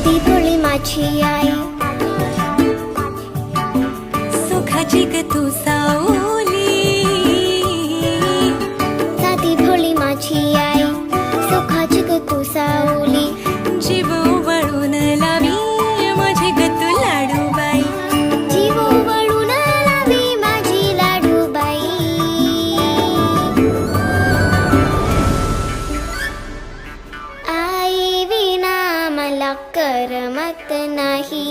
साधी भोळी माझी आई, सुखाची ग तू सावली, साधी भोळी माझी आई, सुखाची ग तू सावली. जीव वळून लावी माझी ग तू लाडूबाई, जीव वळून लावी माझी लाडूबाई. आई विना मला करमत नाही.